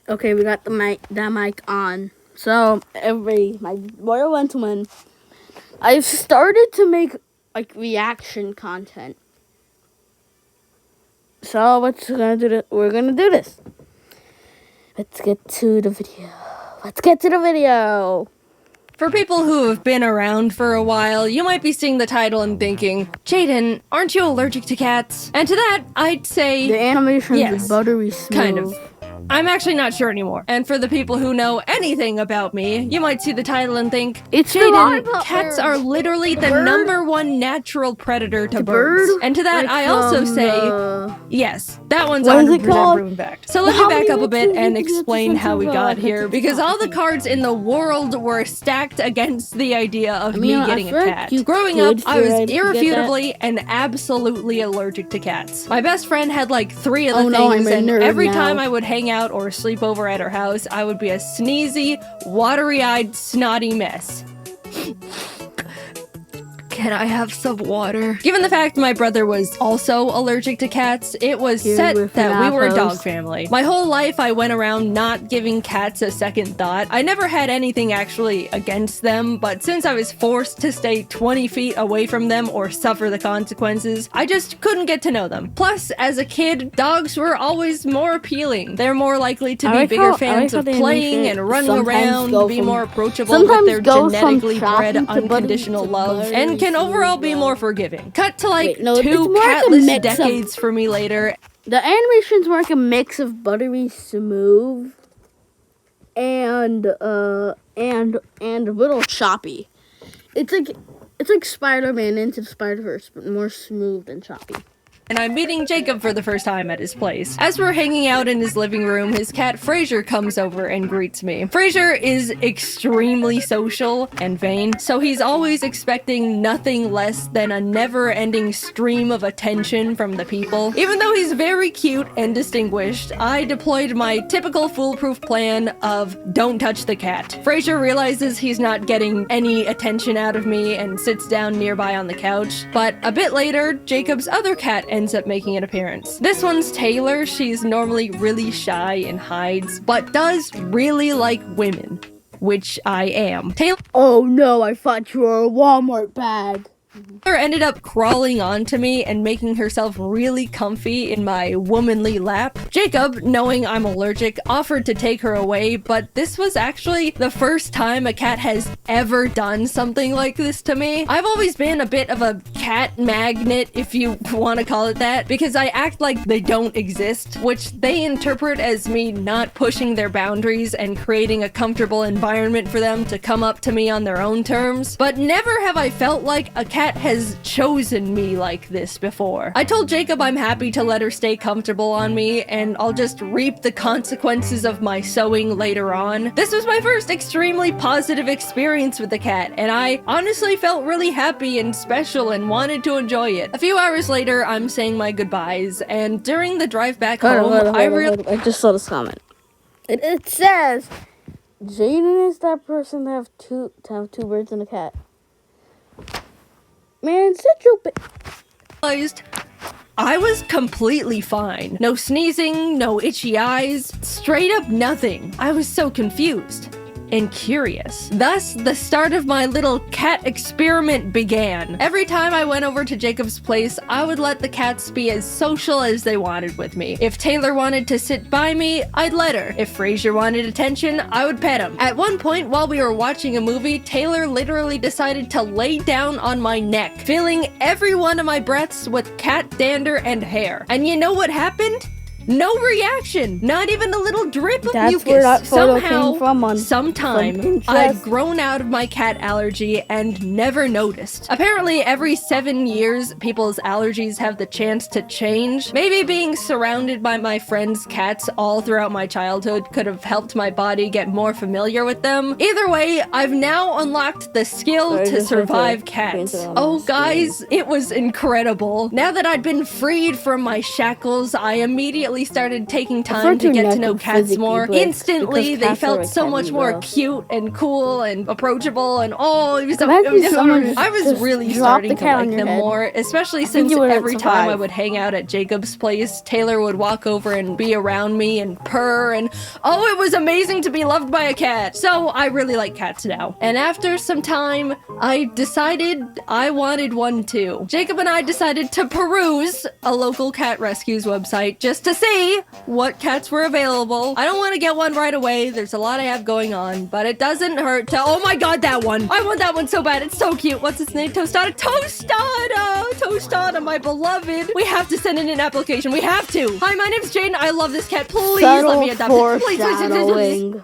Okay, we got the mic on. So, everybody, my royal gentlemen, I've started to make like reaction content. So, we're gonna do this. Let's get to the video. For people who have been around for a while, you might be seeing the title and thinking, Jaden, aren't you allergic to cats? And to that, I'd say, The animation yes, is buttery smooth. kind of. I'm actually not sure anymore. And for the people who know anything about me, you might see the title and think, It's Jaden, the cats are literally the bird? number one natural predator to The birds. bird? And to that, Like I also from say, the- yes, that one's What is it 100% called? proven fact. So let How me back many up a bit minutes and did you explain get to how we the- got here, because all the cards in the world were stacked against the idea of me getting a cat. Growing up, I was irrefutably and absolutely allergic to cats. My best friend had like 3 of the things, and every time I would hang out or sleep over at her house, I would be a sneezy, watery-eyed, snotty mess. Can I have some water? Given the fact my brother was also allergic to cats, it was set that we were a dog family. My whole life I went around not giving cats a second thought. I never had anything actually against them, but since I was forced to stay 20 feet away from them or suffer the consequences, I just couldn't get to know them. Plus, as a kid, dogs were always more appealing. They're more likely to be bigger fans of playing and running around, be more approachable with their genetically bred unconditional love, and can overall be more forgiving. Cut to like 2 catless decades for me later. The animations were like a mix of buttery smooth and a little choppy. It's like Spider-Man Into the Spider-Verse, but more smooth and choppy. And I'm meeting Jacob for the first time at his place. As we're hanging out in his living room, his cat Fraser comes over and greets me. Fraser is extremely social and vain, so he's always expecting nothing less than a never-ending stream of attention from the people. Even though he's very cute and distinguished, I deployed my typical foolproof plan of don't touch the cat. Fraser realizes he's not getting any attention out of me and sits down nearby on the couch, but a bit later, Jacob's other cat ends up making an appearance. This one's Taylor. She's normally really shy and hides, but does really like women, which I am. Taylor— Oh no, I thought you were a Walmart bag. ended up crawling onto me and making herself really comfy in my womanly lap. Jacob, knowing I'm allergic, offered to take her away, but this was actually the first time a cat has ever done something like this to me. I've always been a bit of a cat magnet, if you want to call it that, because I act like they don't exist, which they interpret as me not pushing their boundaries and creating a comfortable environment for them to come up to me on their own terms. But never have I felt like a cat has chosen me like this before. I told Jacob I'm happy to let her stay comfortable on me, and I'll just reap the consequences of my sowing later on. This was my first extremely positive experience with the cat, and I honestly felt really happy and special and wanted to enjoy it. A few hours later, I'm saying my goodbyes, and during the drive back home, I just saw this comment. It says, Jaden is that person to have two birds and a cat. Man, such a realized I was completely fine. No sneezing, no itchy eyes, straight up nothing. I was so confused and curious. Thus, the start of my little cat experiment began. Every time I went over to Jacob's place, I would let the cats be as social as they wanted with me. If Taylor wanted to sit by me, I'd let her. If Fraser wanted attention, I would pet him. At one point, while we were watching a movie, Taylor literally decided to lay down on my neck, filling every one of my breaths with cat dander and hair. And you know what happened? No reaction, not even a little drip of mucus. Where that photo Somehow, came from sometime, I'd grown out of my cat allergy and never noticed. Apparently, every 7 years, people's allergies have the chance to change. Maybe being surrounded by my friends' cats all throughout my childhood could have helped my body get more familiar with them. Either way, I've now unlocked the skill to survive cats. Oh, guys, it was incredible. Now that I'd been freed from my shackles, I immediately immediately started taking time to get to know cats more. Instantly, they felt so much more cute and cool and approachable, and I was really starting to like them more, especially since every time I would hang out at Jacob's place, Taylor would walk over and be around me and purr, and it was amazing to be loved by a cat. So I really like cats now. And after some time, I decided I wanted one too. Jacob and I decided to peruse a local cat rescues website just to see what cats were available. I don't want to get one right away. There's a lot I have going on, but it doesn't hurt to... Oh my god, that one! I want that one so bad. It's so cute. What's its name? Tostada? Tostada, my beloved. We have to send in an application. We have to. Hi, my name's Jaden. I love this cat. Please let me adopt it. Please.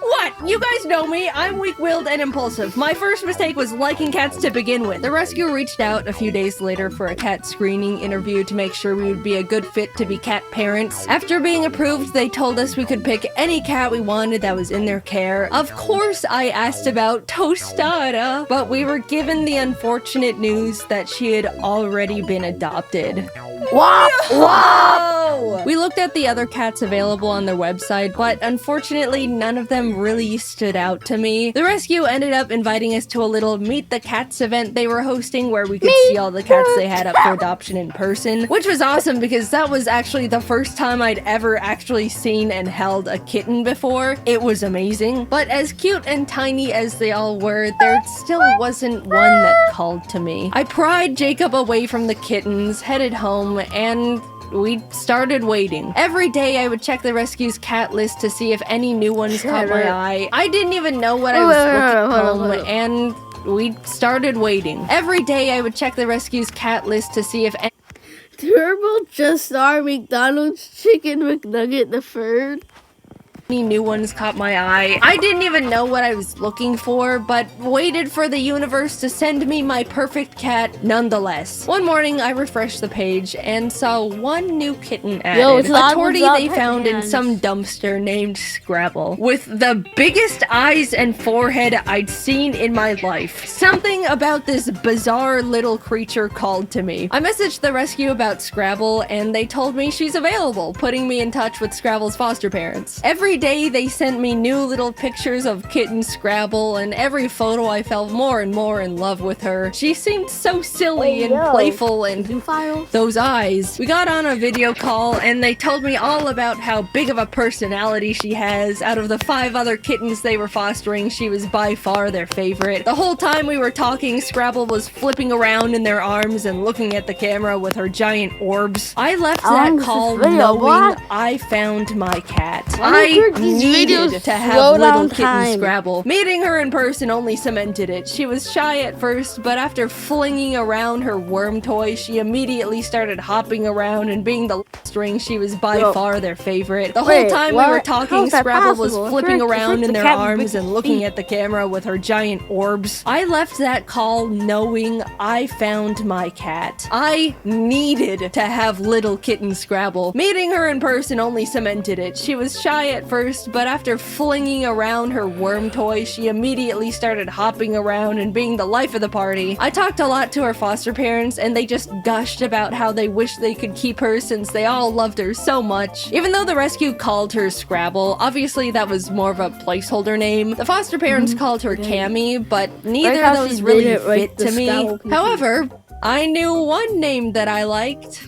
What? You guys know me. I'm weak-willed and impulsive. My first mistake was liking cats to begin with. The rescue reached out a few days later for a cat screening interview to make sure we would be a good fit to be cat parents. After being approved, they told us we could pick any cat we wanted that was in their care. Of course, I asked about Tostada, but we were given the unfortunate news that she had already been adopted. Whoa! We looked at the other cats available on their website, but unfortunately none of them really stood out to me. The rescue ended up inviting us to a little Meet the Cats event they were hosting where we could see all the cats they had up for adoption in person, which was awesome because that was actually the first time I'd ever actually seen and held a kitten before. It was amazing, but as cute and tiny as they all were, there still wasn't one that called to me. I pried Jacob away from the kittens, headed home, and we started waiting. Every day I would check the rescue's cat list to see if any new ones caught my eye. I didn't even know what I was looking for, and we started waiting. Every day I would check the rescue's cat list to see if Turbo Just Star McDonald's Chicken McNugget the third. Any new ones caught my eye. I didn't even know what I was looking for, but waited for the universe to send me my perfect cat nonetheless. One morning, I refreshed the page and saw one new kitten added. A tortie they found in some dumpster named Scrabble, with the biggest eyes and forehead I'd seen in my life. Something about this bizarre little creature called to me. I messaged the rescue about Scrabble, and they told me she's available, putting me in touch with Scrabble's foster parents. Every day they sent me new little pictures of kitten Scrabble, and every photo I fell more and more in love with her. She seemed so silly and playful, and those eyes. We got on a video call and they told me all about how big of a personality she has. Out of the 5 other kittens they were fostering, she was by far their favorite. The whole time we were talking, Scrabble was flipping around in their arms and looking at the camera with her giant orbs. I left that call knowing I found my cat. I needed to have little kitten Scrabble. Meeting her in person only cemented it. She was shy at first, but after flinging around her worm toy, she immediately started hopping around, and being the string, she was by far their favorite. The whole time we were talking, Scrabble was flipping around in their arms and looking at the camera with her giant orbs. I left that call knowing I found my cat. I needed to have little kitten Scrabble. Meeting her in person only cemented it. She was shy at first, but after flinging around her worm toy, she immediately started hopping around and being the life of the party. I talked a lot to her foster parents, and they just gushed about how they wish they could keep her since they all loved her so much. Even though the rescue called her Scrabble, obviously that was more of a placeholder name. The foster parents called her Cammy, but neither of those really fit to me. However, I knew one name that I liked.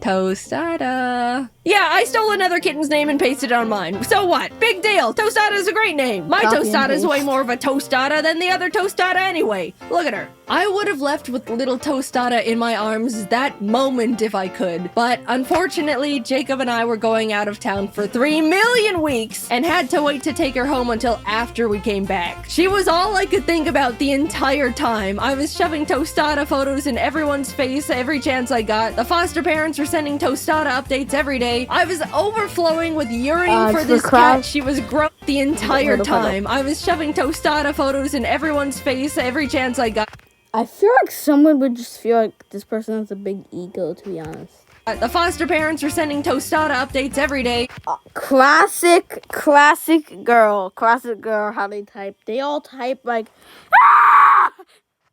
Tostada. Yeah, I stole another kitten's name and pasted it on mine. So what? Big deal. Tostada is a great name. My Tostada is way more of a Tostada than the other Tostada anyway. Look at her. I would have left with little Tostada in my arms that moment if I could. But unfortunately, Jacob and I were going out of town for 3 million weeks and had to wait to take her home until after we came back. She was all I could think about the entire time. I was shoving Tostada photos in everyone's face every chance I got. The foster parents were sending Tostada updates every day. I was overflowing with yearning for this cat. She was grown the entire time. I was shoving Tostada photos in everyone's face every chance I got. I feel like someone would just feel like this person has a big ego, to be honest. The foster parents were sending Tostada updates every day. Classic girl, how they type. They all type like,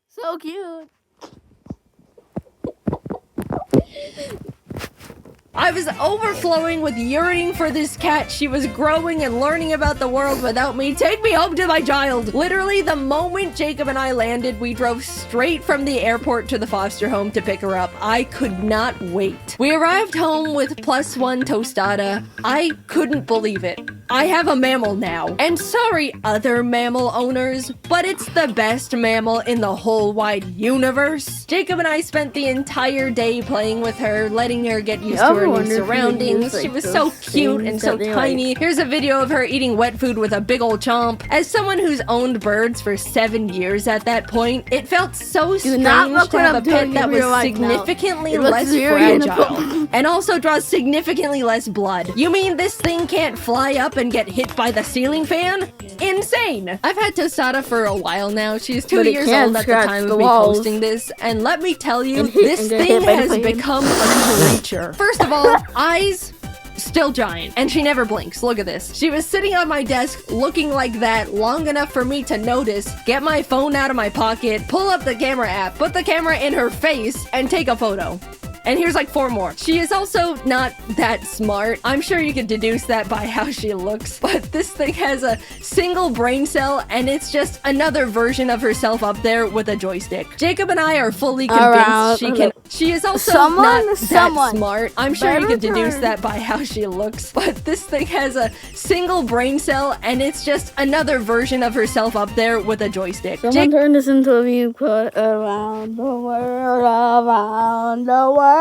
so cute. I was overflowing with yearning for this cat. She was growing and learning about the world without me. Take me home to my child. Literally, the moment Jacob and I landed, we drove straight from the airport to the foster home to pick her up. I could not wait. We arrived home with +1 tostada. I couldn't believe it. I have a mammal now. And sorry, other mammal owners, but it's the best mammal in the whole wide universe. Jacob and I spent the entire day playing with her, letting her get used to her new surroundings. She was so cute and so tiny. Here's a video of her eating wet food with a big old chomp. As someone who's owned birds for 7 years at that point, it felt so strange to have a pet that was significantly less fragile and also draws significantly less blood. You mean this thing can't fly up and get hit by the ceiling fan? Insane! I've had Tostada for a while now. She's 2 years old at the time of me posting this, and let me tell you, this thing has become a creature. First of all, eyes still giant, and she never blinks. Look at this. She was sitting on my desk looking like that long enough for me to notice, get my phone out of my pocket, pull up the camera app, put the camera in her face, and take a photo. And here's like 4 more. She is also not that smart. I'm sure you can deduce that by how she looks, but this thing has a single brain cell and it's just another version of herself up there with a joystick. Jacob and I are fully convinced she is also not that smart. I'm sure you can deduce that by how she looks, but this thing has a single brain cell and it's just another version of herself up there with a joystick. Someone turn this into a view put around the world.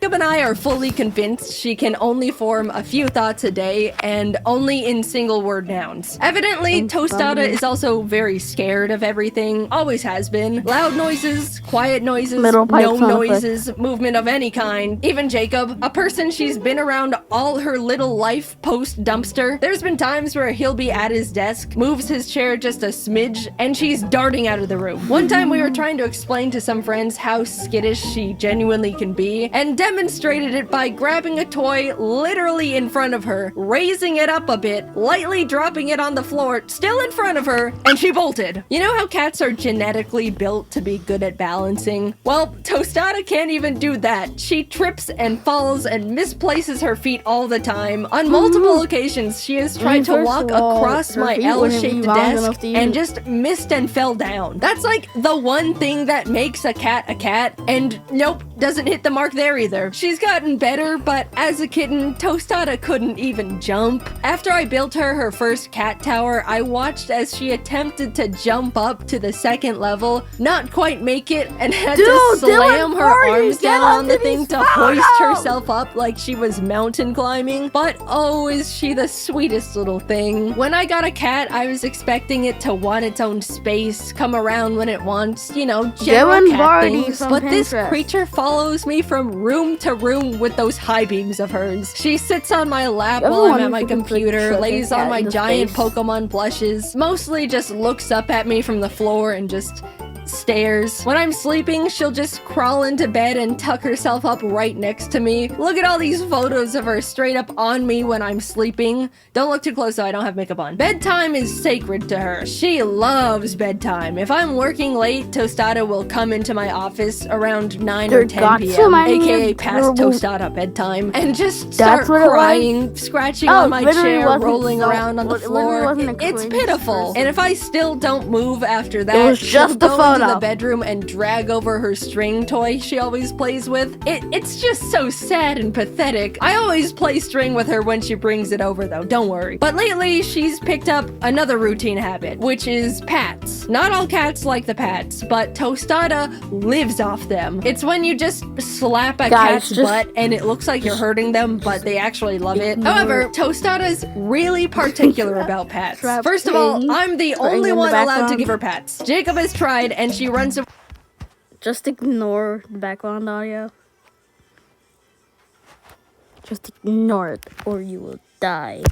Jacob and I are fully convinced she can only form a few thoughts a day and only in single word nouns. Evidently, Tostada is also very scared of everything, always has been. Loud noises, quiet noises, no noises, movement of any kind. Even Jacob, a person she's been around all her little life post dumpster. There's been times where he'll be at his desk, moves his chair just a smidge, and she's darting out of the room. One time we were trying to explain to some friends how skittish she genuinely can be, and demonstrated it by grabbing a toy literally in front of her, raising it up a bit, lightly dropping it on the floor, still in front of her, and she bolted. You know how cats are genetically built to be good at balancing? Well, Tostada can't even do that. She trips and falls and misplaces her feet all the time. On multiple occasions, she has tried to walk across my L-shaped desk and just missed and fell down. That's like the one thing that makes a cat, and nope, doesn't hit the mark there either. She's gotten better, but as a kitten, Tostada couldn't even jump. After I built her first cat tower, I watched as she attempted to jump up to the 2nd level, not quite make it, and had to slam her arms down on the thing to hoist herself up like she was mountain climbing. But oh, is she the sweetest little thing. When I got a cat, I was expecting it to want its own space, come around when it wants, you know, general cat things. But this creature follows me from room to room with those high beams of hers. She sits on my lap while I'm at my computer, lays on my giant Pokemon plushes, mostly just looks up at me from the floor and just stares. When I'm sleeping, she'll just crawl into bed and tuck herself up right next to me. Look at all these photos of her straight up on me when I'm sleeping. Don't look too close though, I don't have makeup on. Bedtime is sacred to her. She loves bedtime. If I'm working late, Tostada will come into my office around 9 or 10 p.m., aka past Tostada bedtime, and just start crying, scratching on my chair, rolling around on the floor. It's pitiful. And if I still don't move after that, she'll go into the bedroom and drag over her string toy she always plays with. It's just so sad and pathetic. I always play string with her when she brings it over though, don't worry. But lately, she's picked up another routine habit, which is pats. Not all cats like the pats, but Tostada lives off them. It's when you just slap a cat's butt and it looks like you're hurting them, but they actually love it. However, Tostada's really particular about pats. First of all, I'm the only one allowed to give her pats. Jacob has tried and she runs away. Just ignore the background audio. Just ignore it or you will die.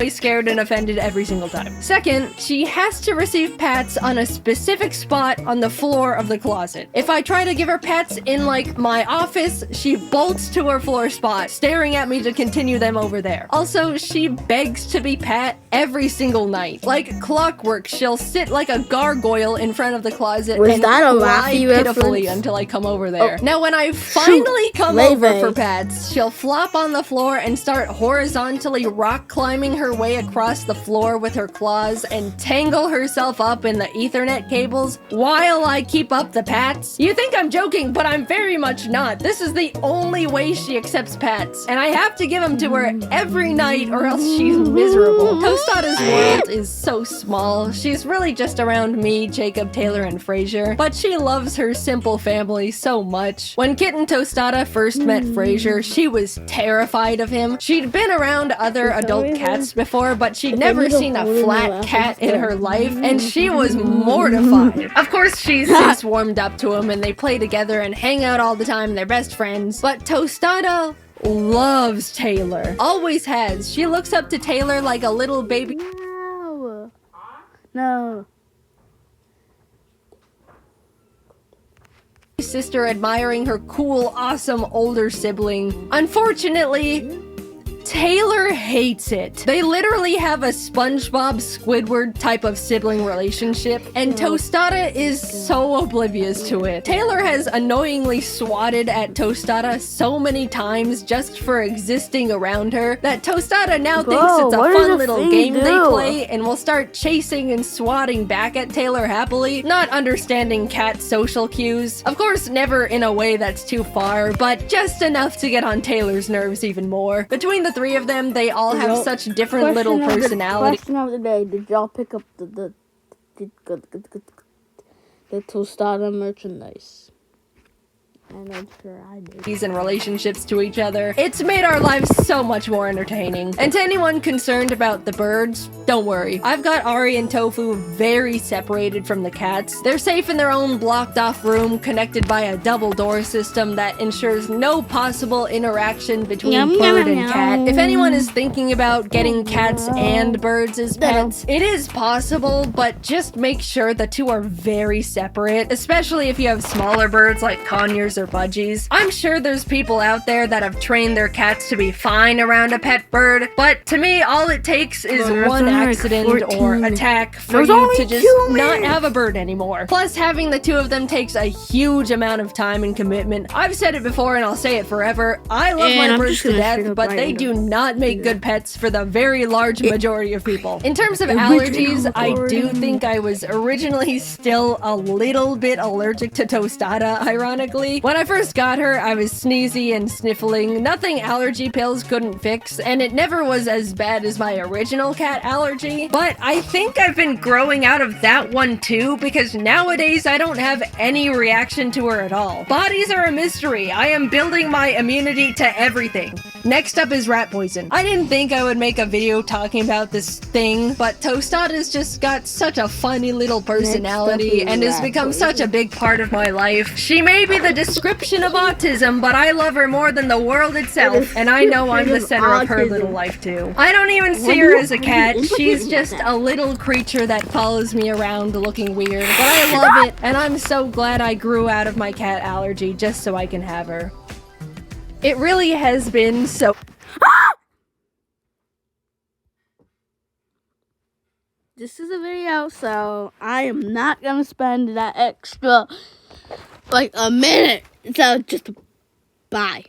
scared and offended every single time. Second, she has to receive pats on a specific spot on the floor of the closet. If I try to give her pats in like my office, she bolts to her floor spot, staring at me to continue them over there. Also, she begs to be pat every single night. Like clockwork, she'll sit like a gargoyle in front of the closet and cry pitifully until I come over there. Now, when I finally come over for pats, she'll flop on the floor and start horizontally rock climbing her way across the floor with her claws and tangle herself up in the Ethernet cables while I keep up the pats. You think I'm joking, but I'm very much not. This is the only way she accepts pats, and I have to give them to her every night or else she's miserable. Tostada's world is so small. She's really just around me, Jacob, Taylor, and Frasier, but she loves her simple family so much. When Kitten Tostada first met Frasier, she was terrified of him. She'd been around other adult cats before, but she'd never seen a flat cat in her life, and she was mortified. Of course, she's since warmed up to him, and they play together and hang out all the time. They're best friends. But Tostada loves Taylor. Always has. She looks up to Taylor like a little baby. No. Sister admiring her cool, awesome older sibling. Unfortunately, Taylor hates it. They literally have a SpongeBob Squidward type of sibling relationship, and Tostada is so oblivious to it. Taylor has annoyingly swatted at Tostada so many times just for existing around her that Tostada now thinks it's a fun little game they play and will start chasing and swatting back at Taylor happily, not understanding cat social cues. Of course, never in a way that's too far, but just enough to get on Taylor's nerves even more. Between the three of them, they all have such different little personalities. Question of the day: did y'all pick up the Tostada merchandise? And I'm sure I did. And relationships to each other. It's made our lives so much more entertaining. And to anyone concerned about the birds, don't worry. I've got Ari and Tofu very separated from the cats. They're safe in their own blocked off room, connected by a double door system that ensures no possible interaction between bird and cat. If anyone is thinking about getting cats and birds as pets, it is possible, but just make sure the two are very separate, especially if you have smaller birds like conures or budgies. I'm sure there's people out there that have trained their cats to be fine around a pet bird, but to me, all it takes is one accident or attack for you to just not have a bird anymore. Plus, having the two of them takes a huge amount of time and commitment. I've said it before and I'll say it forever. I love my birds to death, but they do not make good pets for the very large majority of people. In terms of allergies, I do think I was originally still a little bit allergic to Tostada, ironically. When I first got her, I was sneezy and sniffling, nothing allergy pills couldn't fix, and it never was as bad as my original cat allergy. But I think I've been growing out of that one too, because nowadays I don't have any reaction to her at all. Bodies are a mystery. I am building my immunity to everything. Next up is rat poison. I didn't think I would make a video talking about this thing, but Tostada's just got such a funny little personality and has become such a big part of my life. She may be the description of autism, but I love her more than the world itself, and I know I'm the center of her little life too. I don't even see her as a cat. She's just a little creature that follows me around looking weird, but I love it, and I'm so glad I grew out of my cat allergy just so I can have her. It really has been so... This is a video, so I am not gonna spend that extra, like, a minute. So just bye.